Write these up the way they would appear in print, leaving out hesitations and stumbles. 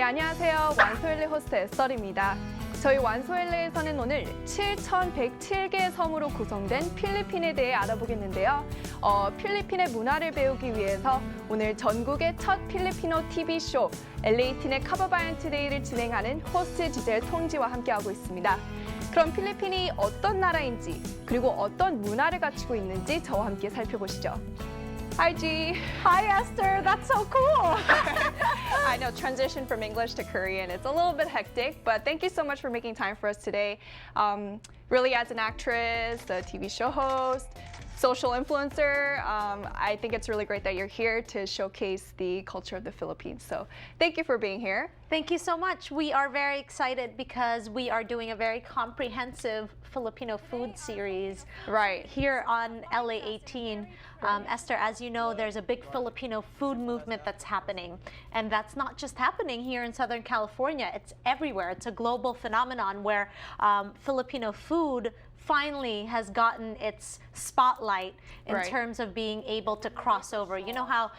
네, 안녕하세요. 완소일레 호스트 에썰입니다. 저희 완소일레에서는 오늘 7,107개의 섬으로 구성된 필리핀에 대해 알아보겠는데요. 필리핀의 문화를 배우기 위해서 오늘 전국의 첫 필리피노 TV쇼 LA틴의 카버바이언 투데이를 진행하는 호스트 DJ 송지와 함께하고 있습니다. 그럼 필리핀이 어떤 나라인지 그리고 어떤 문화를 갖추고 있는지 저와 함께 살펴보시죠. Hi, G. Hi, Esther. That's so cool. I know, transition from English to Korean. It's a little bit hectic, but thank you so much for making time for us today. Really, as an actress, a TV show host, social influencer, I think it's really great that you're here to showcase the culture of the Philippines. So thank you for being here. Thank you so much. We are very excited because we are doing a very comprehensive Filipino food series here on LA 18. Esther, as you know, there's a big Filipino food movement that's happening. And that's not just happening here in Southern California. It's everywhere. It's a global phenomenon where Filipino food finally has gotten its spotlight in terms of being able to cross over. You know how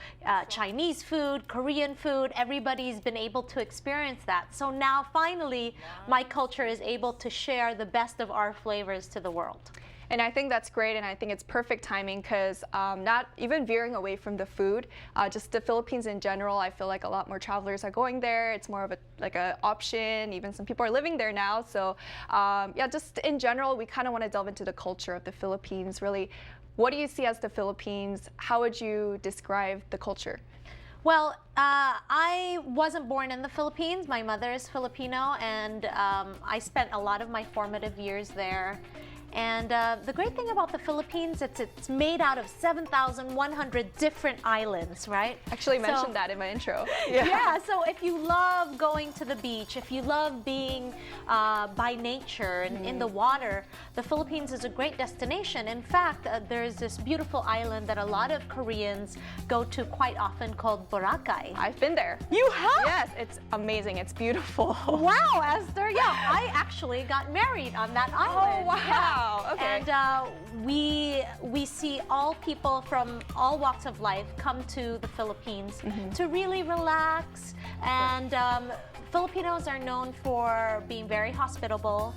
Chinese food, Korean food, everybody's been able to experience that. So now finally, my culture is able to share the best of our flavors to the world. And I think that's great, and I think it's perfect timing because not even veering away from the food, just the Philippines in general, I feel like a lot more travelers are going there. It's more of a option. Even some people are living there now. So yeah, just in general, we kind of want to delve into the culture of the Philippines. Really, what do you see as the Philippines? How would you describe the culture? Well, I wasn't born in the Philippines. My mother is Filipino, and I spent a lot of my formative years there. And the great thing about the Philippines, it's made out of 7,100 different islands, right? Actually mentioned that in my intro. Yeah, so if you love going to the beach, if you love being by nature and in the water, the Philippines is a great destination. In fact, there's this beautiful island that a lot of Koreans go to quite often called Boracay. I've been there. You have? Yes, it's amazing. It's beautiful. Wow, Esther. Yeah, I actually got married on that island. Oh, wow. Yeah. Okay. And we see all people from all walks of life come to the Philippines to really relax. And Filipinos are known for being very hospitable.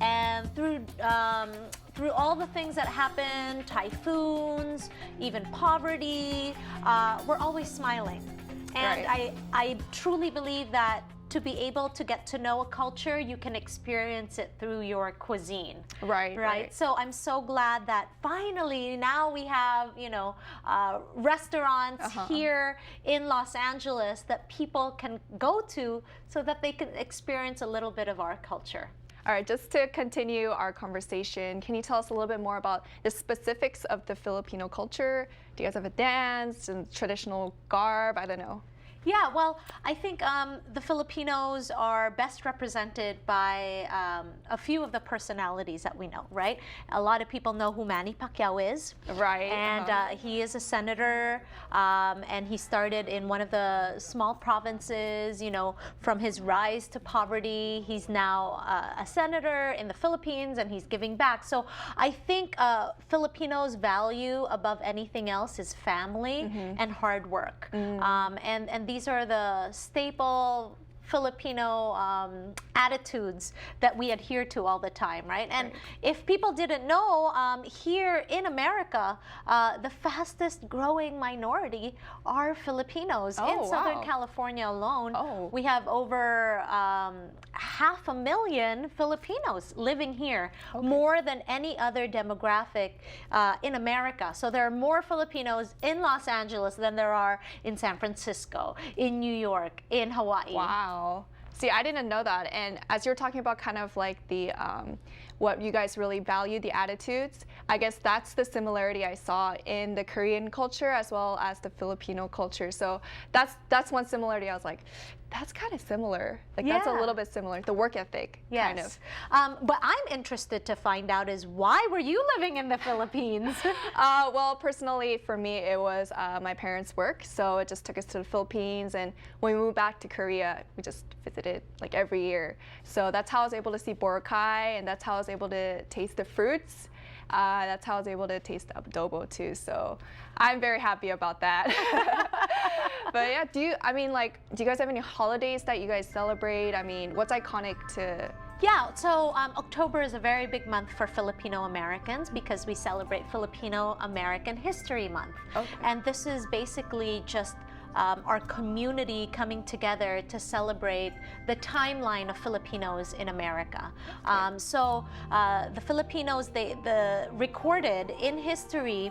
And through all the things that happen, typhoons, even poverty, we're always smiling. And I truly believe that to be able to get to know a culture, you can experience it through your cuisine. Right. So I'm so glad that finally now we have, restaurants here in Los Angeles that people can go to so that they can experience a little bit of our culture. All right, just to continue our conversation, can you tell us a little bit more about the specifics of the Filipino culture? Do you guys have a dance and traditional garb? I don't know. Yeah, well, I think the Filipinos are best represented by a few of the personalities that we know, right? A lot of people know who Manny Pacquiao is. Right. And he is a senator, and he started in one of the small provinces, from his rise to poverty. He's now a senator in the Philippines, and he's giving back. So I think Filipinos value above anything else is family and hard work. And these are the staple Filipino attitudes that we adhere to all the time, right? And if people didn't know, here in America, the fastest growing minority are Filipinos. In Southern California alone, we have over 500,000 Filipinos living here, more than any other demographic in America. So there are more Filipinos in Los Angeles than there are in San Francisco, in New York, in Hawaii. Wow. See, I didn't know that. And as you're talking about kind of like the what you guys really value, the attitudes, I guess that's the similarity I saw in the Korean culture as well as the Filipino culture. So that's one similarity. I was like, that's kind of similar. That's a little bit similar. The work ethic, kind of. But I'm interested to find out is why were you living in the Philippines? Well, personally, for me, it was my parents' work. So it just took us to the Philippines. And when we moved back to Korea, we just visited like every year. So that's how I was able to see Boracay, and that's how I was able to taste the fruits. That's how I was able to taste the adobo too. So I'm very happy about that. But yeah, do you guys have any holidays that you guys celebrate? I mean, what's iconic to... Yeah, so October is a very big month for Filipino Americans because we celebrate Filipino American History Month. Okay. And this is basically just our community coming together to celebrate the timeline of Filipinos in America. The Filipinos, they recorded in history,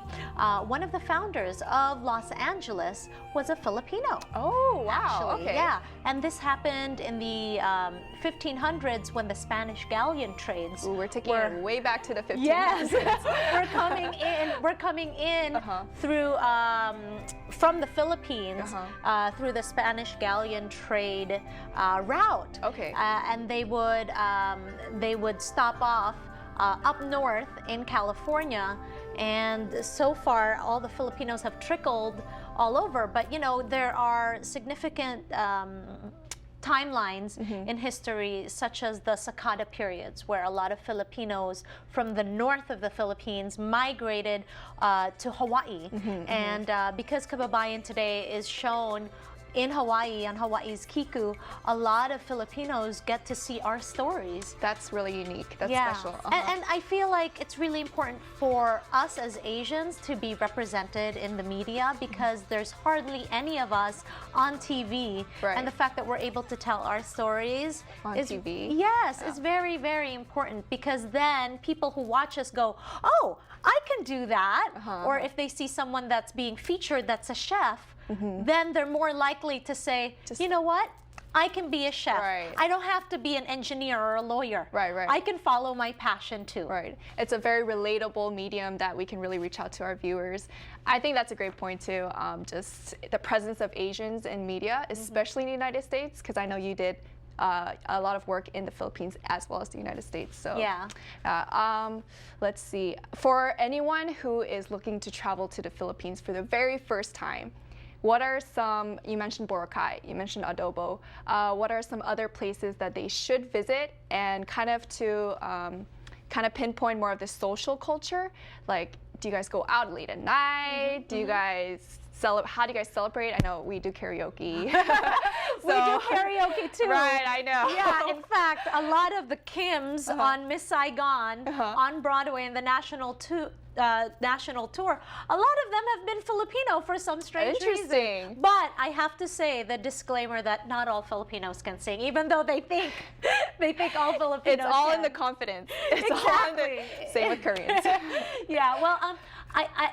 one of the founders of Los Angeles was a Filipino. Oh, wow. Actually, okay. yeah. And this happened in the 1500s when the Spanish galleon trades. Ooh, we're taking it way back to the 1500s. Yes, we're coming in through from the Philippines through the Spanish galleon trade route. Okay. And they would stop off up north in California, and so far all the Filipinos have trickled all over. But you know, there are significant timelines in history, such as the Sakata periods, where a lot of Filipinos from the north of the Philippines migrated to Hawaii. And because Kababayan today is shown in Hawaii, on Hawaii's Kiku, a lot of Filipinos get to see our stories. That's really unique. That's Yeah. special. And I feel like it's really important for us as Asians to be represented in the media because there's hardly any of us on TV. Right. And the fact that we're able to tell our stories On is, TV? Yes, is very, very important because then people who watch us go, oh, I can do that. Or if they see someone that's being featured that's a chef, then they're more likely to say, you know what? I can be a chef. Right. I don't have to be an engineer or a lawyer. Right, right. I can follow my passion too. Right. It's a very relatable medium that we can really reach out to our viewers. I think that's a great point too. Just the presence of Asians in media, especially in the United States, because I know you did a lot of work in the Philippines as well as the United States. So Yeah. Let's see. For anyone who is looking to travel to the Philippines for the very first time, what are some, you mentioned Boracay, you mentioned adobo, what are some other places that they should visit and kind of to pinpoint more of the social culture? Like, do you guys go out late at night? Do you guys how do you guys celebrate? I know we do karaoke. We do karaoke too. Right, I know. Yeah, in fact, a lot of the Kims on Miss Saigon on Broadway in the national tour, a lot of them have been Filipino for some strange reason. Interesting. But I have to say the disclaimer that not all Filipinos can sing, even though they think all Filipinos It's all can. in the confidence. It's all in Exactly. the same with Koreans. Yeah, well,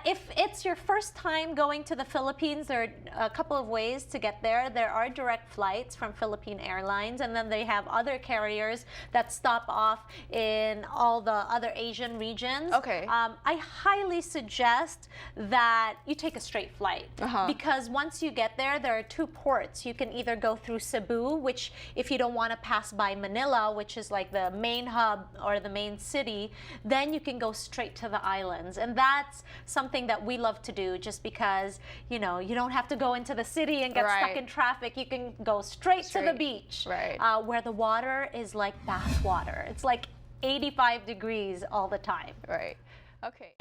if it's your first time going to the Philippines, there are a couple of ways to get there. There are direct flights from Philippine Airlines, and then they have other carriers that stop off in all the other Asian regions. Okay. I highly suggest that you take a straight flight because once you get there, there are two ports. You can either go through Cebu, which if you don't want to pass by Manila, which is like the main hub or the main city, then you can go straight to the islands. And that's something that we love to do just because, you know, you don't have to go into the city and get stuck in traffic. You can go straight to the beach, where the water is like bath water. It's like 85 degrees all the time. Right. Okay.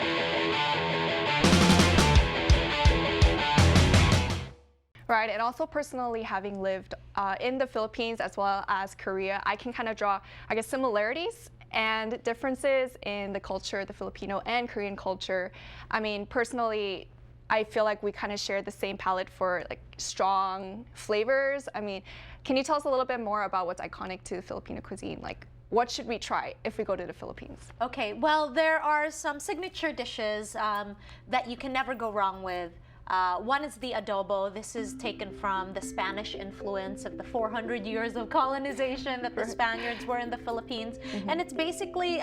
Right, and also personally having lived in the Philippines as well as Korea, I can kind of draw, I guess, similarities and differences in the culture, the Filipino and Korean culture. I mean, personally, I feel like we kind of share the same palate for like strong flavors. I mean, can you tell us a little bit more about what's iconic to Filipino cuisine? Like, what should we try if we go to the Philippines? Okay, well, there are some signature dishes that you can never go wrong with. One is the adobo. This is taken from the Spanish influence of the 400 years of colonization that the Spaniards were in the Philippines. And it's basically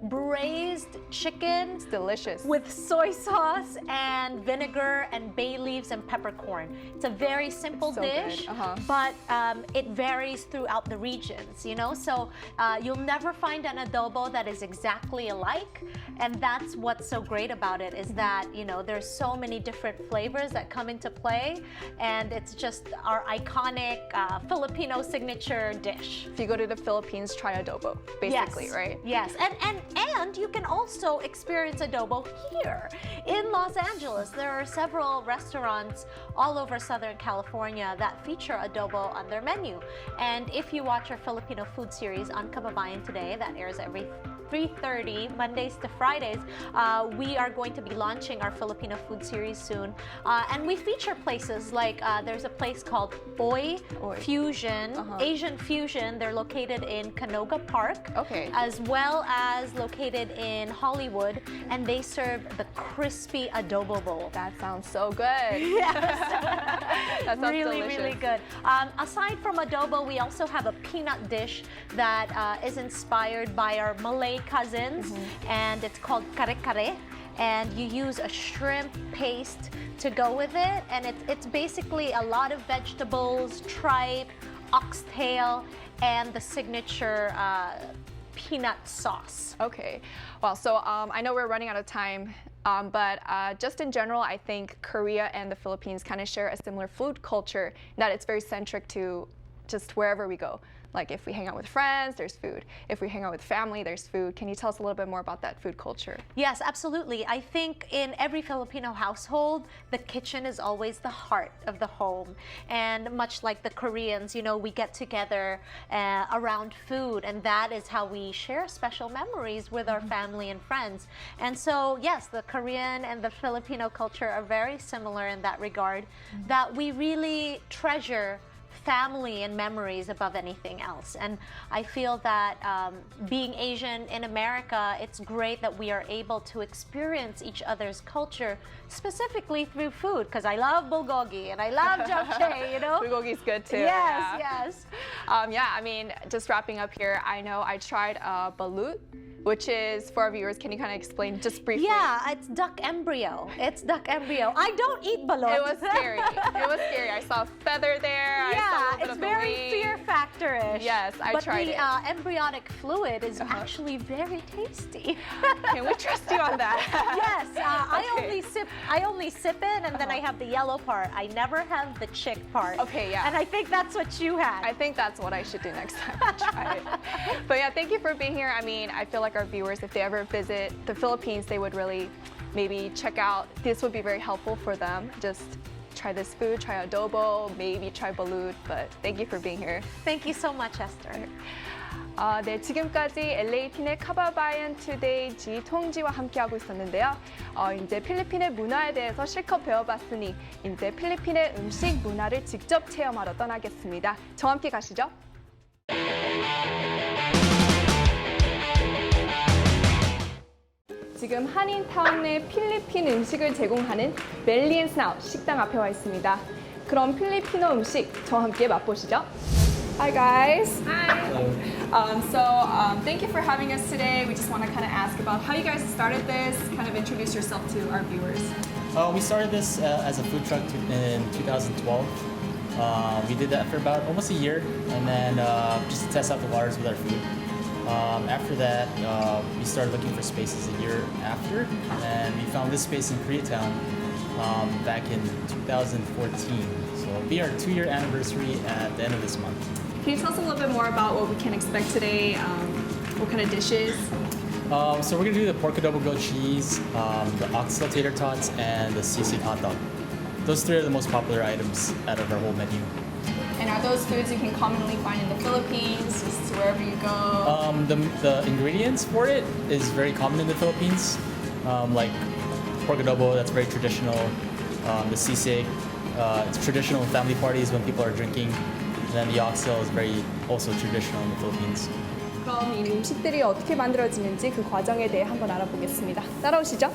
braised chicken. It's delicious. With soy sauce and vinegar and bay leaves and peppercorn. It's a very simple dish, but it varies throughout the regions, you know? So you'll never find an adobo that is exactly alike. And that's what's so great about it is that, you know, there's so many different flavors that come into play, and it's just our iconic Filipino signature dish. If you go to the Philippines, try adobo, basically, Yes. right? Yes, and you can also experience adobo here in Los Angeles. There are several restaurants all over Southern California that feature adobo on their menu. And if you watch our Filipino food series on Kababayan Today, that airs every 3:30 Mondays to Fridays, we are going to be launching our Filipino food series soon, and we feature places like there's a place called Oi Fusion, Asian Fusion. They're located in Canoga Park, as well as located in Hollywood, and they serve the crispy adobo bowl. That sounds so good. Yes. That sounds really, delicious. really good. Aside from adobo, we also have a peanut dish that is inspired by our Malay cousins, and it's called kare-kare. And you use a shrimp paste to go with it, and it's basically a lot of vegetables, tripe, oxtail, and the signature peanut sauce. Okay. Well, so I know we're running out of time, but just in general, I think Korea and the Philippines kind of share a similar food culture, that it's very centric to just wherever we go. Like if we hang out with friends, there's food. If we hang out with family, there's food. Can you tell us a little bit more about that food culture? Yes, absolutely. I think in every Filipino household, the kitchen is always the heart of the home. And much like the Koreans, you know, we get together around food, and that is how we share special memories with our family and friends. And so, yes, the Korean and the Filipino culture are very similar in that regard, that we really treasure family and memories above anything else. And I feel that being Asian in America, it's great that we are able to experience each other's culture specifically through food, because I love bulgogi and I love japchae, you know? Bulgogi's good too. Yes, yes. Yeah, I mean, just wrapping up here, I know I tried balut, which is, for our viewers, can you kind of explain just briefly? Yeah, it's duck embryo. It's duck embryo. I don't eat balut. It was scary. It was scary. I saw a feather there. Yeah, I saw a little bit it's of very the wing. fear factor-ish. Yes, I tried it. But the embryonic fluid is actually very tasty. Can we trust you on that? Yes, I Okay. only sip it, and then I have the yellow part. I never have the chick part. Okay, yeah. And I think that's what you had. I think that's what I should do next time I try it. But yeah, thank you for being here. I mean, I feel like our viewers, if they ever visit the Philippines, they would really maybe check out. This would be very helpful for them. Just try this food, try adobo, maybe try balut. But thank you for being here. Thank you so much, Esther. 네, 지금까지 LA팀의 카바바이언 투데이 지통지와 함께하고 있었는데요. 이제 필리핀의 문화에 대해서 실컷 배워봤으니 이제 필리핀의 음식 문화를 직접 체험하러 떠나겠습니다. 저와 함께 가시죠. 지금 한인타운 내 필리핀 음식을 제공하는 벨리 앤 스나우 식당 앞에 와 있습니다. 그럼 필리핀어 음식 저와 함께 맛보시죠. Hi guys. Hi. Thank you for having us today. We just want to kind of ask about how you guys started this, kind of introduce yourself to our viewers. We started this as a food truck in 2012. We did that for about almost a year, and then just to test out the waters with our food. After that, we started looking for spaces a year after, and we found this space in Koreatown back in 2014. So it'll be our 2-year anniversary at the end of this month. Can you tell us a little bit more about what we can expect today? What kind of dishes? So we're gonna do the pork adobo grilled cheese, the oxtail tater tots, and the sisig hot dog. Those 3 are the most popular items out of our whole menu. And are those foods you can commonly find in the Philippines, just wherever you go? The ingredients for it is very common in the Philippines, like pork adobo, that's very traditional. The sisig, it's traditional in family parties when people are drinking. And then the oxtail is very also traditional in the Philippines. 그럼 이 음식들이 어떻게 만들어지는지 그 과정에 대해 한번 알아보겠습니다. 따라오시죠.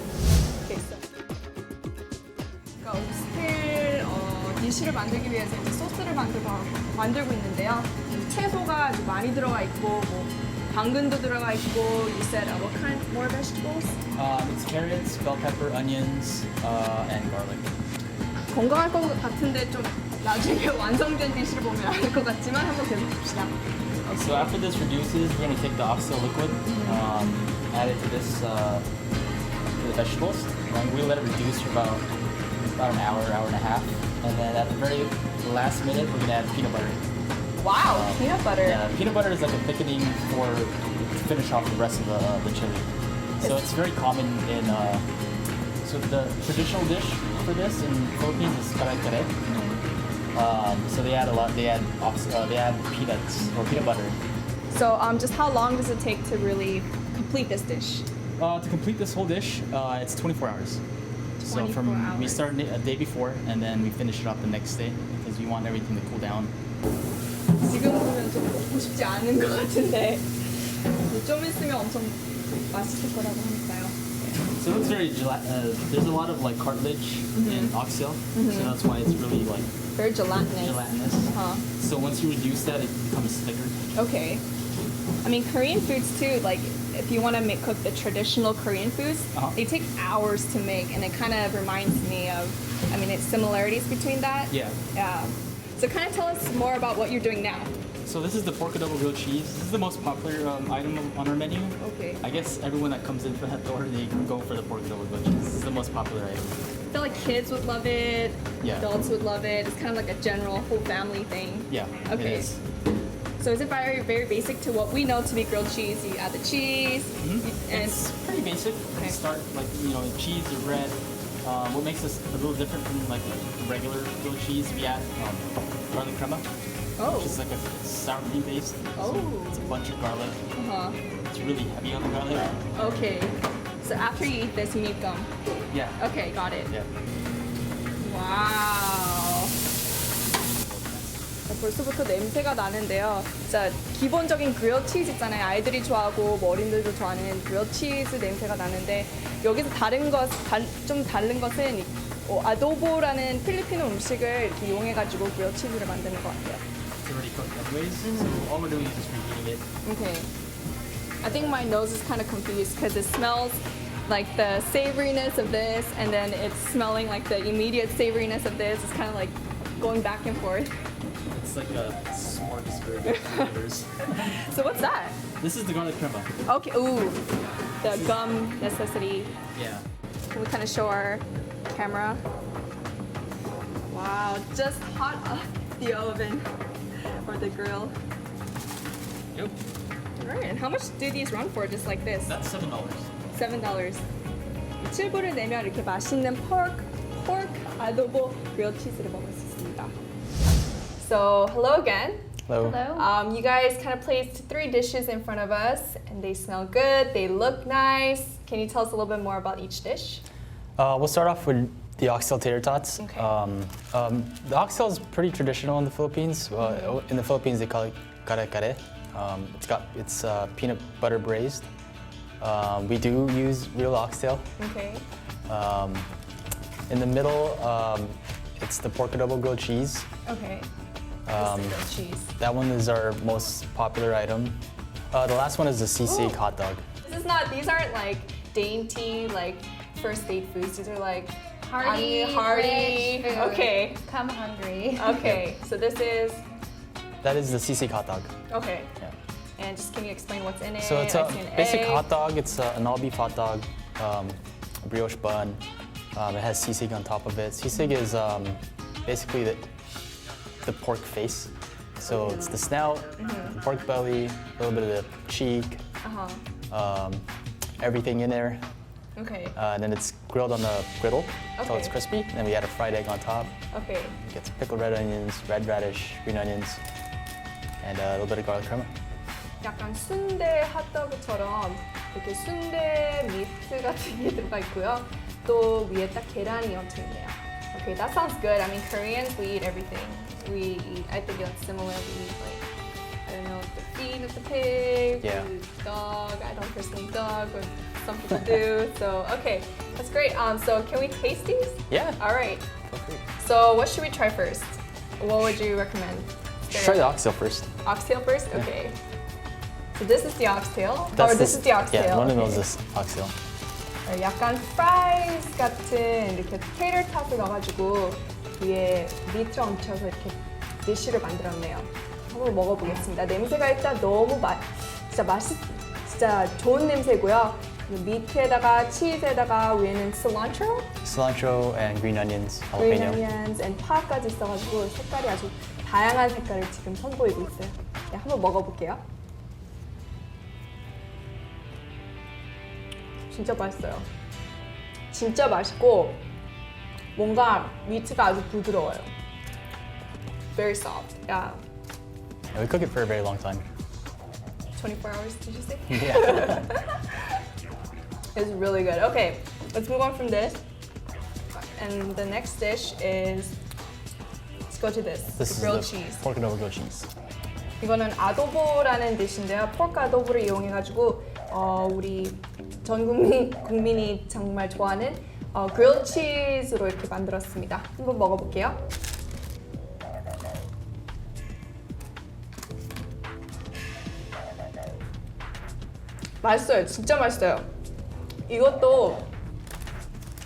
그러니까 오스텔 디쉬를 만들기 위해서 이제 소스를 만들고 있는데요. 채소가 아주 많이 들어가 있고 뭐 당근도 들어가 있고. You said what kind more vegetables? It's carrots, bell pepper, onions, and garlic. 건강할 것 같은데 좀 나중에 완성된 디쉬를 보면 알 것 같지만 한번 계속 봅시다. So after this reduces, we're going to take the oxtail liquid, add it to this, to the vegetables, and we let it reduce for about an hour, hour and a half. And then at the very last minute, we're going to add peanut butter. Wow, peanut butter. Yeah, peanut butter is like a thickening to finish off the rest of the chili. So it's very common in. So the traditional dish for this in Philippines is kare-kare. So they add a lot. They add peanuts or peanut butter. So just how long does it take to really complete this dish? To complete this whole dish, it's 24 hours. So 24 we hours. start a day before and then we finish it off the next day because we want everything to cool down. 지금 보면 좀 먹고 싶지 않은 것 같은데 좀 있으면 엄청 맛있을 거라고 하니까요. So it's very there's a lot of like cartilage in oxtail, so that's why it's really like Very gelatinous. gelatinous. Uh-huh. So once you reduce that, it becomes thicker. Okay. I mean, Korean foods too, like if you want to cook the traditional Korean foods, Uh-huh. they take hours to make, and it kind of reminds me of, I mean, it's similarities between that. Yeah. Yeah. So kind of tell us more about what you're doing now. So this is the pork adobo grilled cheese. This is the most popular item on our menu. Okay. I guess everyone that comes in for that door, they go for the pork adobo grilled cheese. This is the most popular item. I feel like kids would love it, Yeah. adults would love it. It's kind of like a general whole family thing. Yeah, Okay. it is. So is it very, very basic to what we know to be grilled cheese? You add the cheese, and It's pretty basic. Okay. Start like cheese or bread. What makes this a little different from like regular grilled cheese? We add garlic crema, which is like a sour cream paste. So Oh. it's a bunch of garlic. uh-huh. It's really heavy on the garlic. Okay. So after you eat this, you need gum. Yeah. Okay, got it. Yeah. 와우. 벌써부터 냄새가 나는데요. 진짜 기본적인 그릴 치즈 있잖아요. 아이들이 좋아하고 뭐 어린들도 좋아하는 그릴 치즈 냄새가 나는데 여기서 좀 다른 것은 아도보라는 필리핀 음식을 이렇게 이용해가지고 그릴 치즈를 만드는 것 같아요. It's already cooked anyways. So all we're doing is just reheating it. Okay. I think my nose is kind of confused because it smells like the savoriness of this, and then it's smelling like the immediate savoriness of this. It's kind of like going back and forth. It's like a smorgasbord of flavors. So what's that? This is the garlic crema. Okay, ooh, the gum necessity. Yeah. Can we kind of show our camera? Wow, just hot off the oven or the grill. Yep. All right, and how much do these run for, just like this? That's $7. $7. 7불을 내면 이렇게 맛있는 pork adobo grilled cheese를 먹을 수 있습니다. So, hello again. Hello. You guys kind of placed 3 dishes in front of us, and they smell good, they look nice. Can you tell us a little bit more about each dish? We'll start off with the oxtail tater tots. Okay. The oxtail is pretty traditional in the Philippines. In the Philippines, they call it kare-kare. It's peanut butter braised. We do use real oxtail. Okay. In the middle, it's the pork adobo grilled cheese. Okay. Just the grilled cheese. That one is our most popular item. The last one is the sisig hot dog. These aren't like dainty, like first date foods. These are like Hearty, hearty. rich food. Okay. Come hungry. Okay. So this is That is the sisig hot dog. okay. Yeah. And just can you explain what's in it? So it's I a see an basic egg. hot dog. It's an all beef hot dog, a brioche bun. It has sisig on top of it. Sisig is basically the pork face. So it's the snout, the pork belly, a little bit of the cheek, everything in there. Okay. And then it's grilled on the griddle until it's Okay. crispy. And then we add a fried egg on top. Okay. It gets pickled red onions, red radish, green onions, and a little bit of garlic crema. 약간 순대 핫도그처럼 이렇게 순대 미트 같은 게 들어가 있고요. 또 위에 딱 계란이 얹혀 있네요. Okay, that sounds good. I mean, Koreans, we eat everything. I think it's similar. We eat like, I don't know, the feet of the pig, Yeah. the dog. I don't personally eat dog, but some people do. So, okay, that's great. So can we taste these? Yeah. All right. Feel free. So what should we try first? What would you recommend? Try the oxtail first. Oxtail first? Okay. So this is the oxtail? That's or this is the oxtail? Yeah, one of those okay. is oxtail. 약간 프라이즈 같은 이렇게 테이터 탑을 넣어가지고 위에 미트 얹혀서 이렇게 디쉬를 만들었네요. 한번 먹어보겠습니다. 냄새가 일단 너무 진짜 좋은 냄새고요. 미트에다가 치즈에다가 위에는 cilantro, Cilantro and green onions, green jalapeno. onions, and 파까지 있어가지고 색깔이 아주 다양한 색깔을 지금 선보이고 있어요. 네, 한번 먹어볼게요. 진짜 맛있어요. 진짜 맛있고 뭔가 미트가 아주 부드러워요. Very soft. Yeah. Yeah, we cook it for a very long time. 24 hours, did you say? Yeah. It's really good. Okay, let's move on from this. And the next dish is, let's go to this, This is grilled the cheese. pork adobo grilled cheese. 이거는 아도보라는 디시인데요. 포크 아도보를 이용해가지고 우리 전 국민이 정말 좋아하는 grilled cheese로 이렇게 만들었습니다. 한번 먹어볼게요. 맛있어요. 진짜 맛있어요. 이것도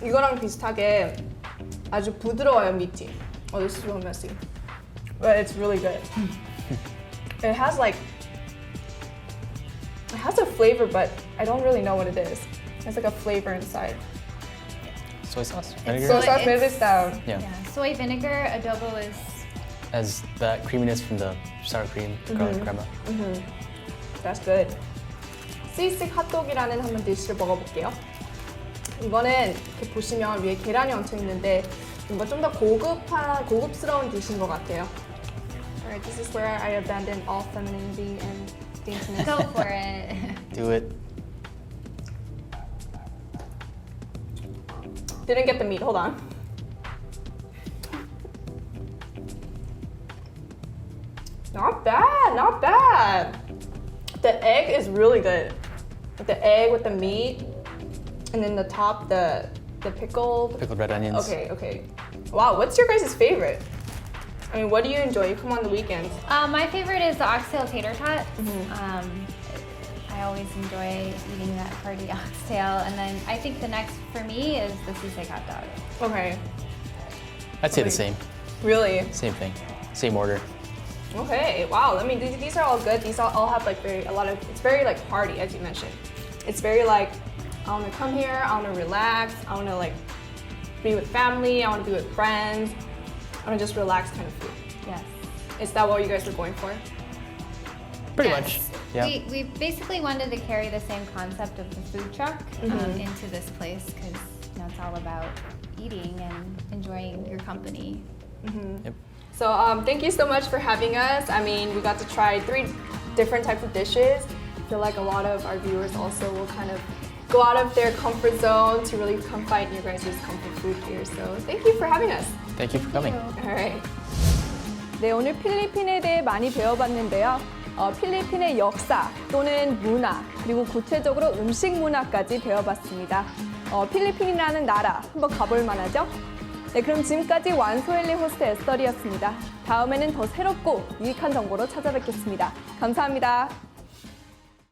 이거랑 비슷하게 아주 부드러워요, 밑이. Oh, this is real messy. But it's really good. It has a flavor, but I don't really know what it is. It's like a flavor inside. Soy sauce, vinegar. So sauce, it's- maybe it's down. Yeah. Yeah, soy vinegar adobo is As that creaminess from the sour cream, garlic crema. That's good. 시식 핫도그라는 한번 디시를 먹어볼게요. 이거는 이렇게 보시면 위에 계란이 얹혀 있는데 뭔가 좀 더 고급스러운 디시인 것 같아요. Alright, this is where I abandon all femininity and daintiness. go for it. Do it. Didn't get the meat. Hold on. Not bad, not bad. The egg is really good. The egg with the meat, and then the top, the pickled. Pickled red onions. Okay. Wow, what's your guys' favorite? I mean, what do you enjoy? You come on the weekends. My favorite is the oxtail tater tot. I always enjoy eating that hearty oxtail, and then I think the next for me is the sisig hot dog. Okay, I'd say the same. really? Same thing. Same order. Okay, wow. I mean, these are all good. These all have like it's very like hearty, as you mentioned. It's very like, I want to come here, I want to relax, I want to like be with family, I want to be with friends, I want to just relax kind of food. Yes. Is that what you guys were going for? Pretty Yes. much. Yeah. We basically wanted to carry the same concept of the food truck into this place because it's all about eating and enjoying your company. Yep. So thank you so much for having us. I mean, we got to try 3 different types of dishes. I feel like a lot of our viewers also will kind of go out of their comfort zone to really come find your guys' comfort food here. So thank you for having us. Thank you for coming. Alright. 네, 오늘 필리핀에 대해 많이 배워봤는데요. 필리핀의 역사 또는 문화 그리고 구체적으로 음식 문화까지 배워봤습니다. 필리핀이라는 나라 한번 가볼 만하죠? 네, 그럼 지금까지 완소엘리 호스트 에스더리였습니다. 다음에는 더 새롭고 유익한 정보로 찾아뵙겠습니다. 감사합니다.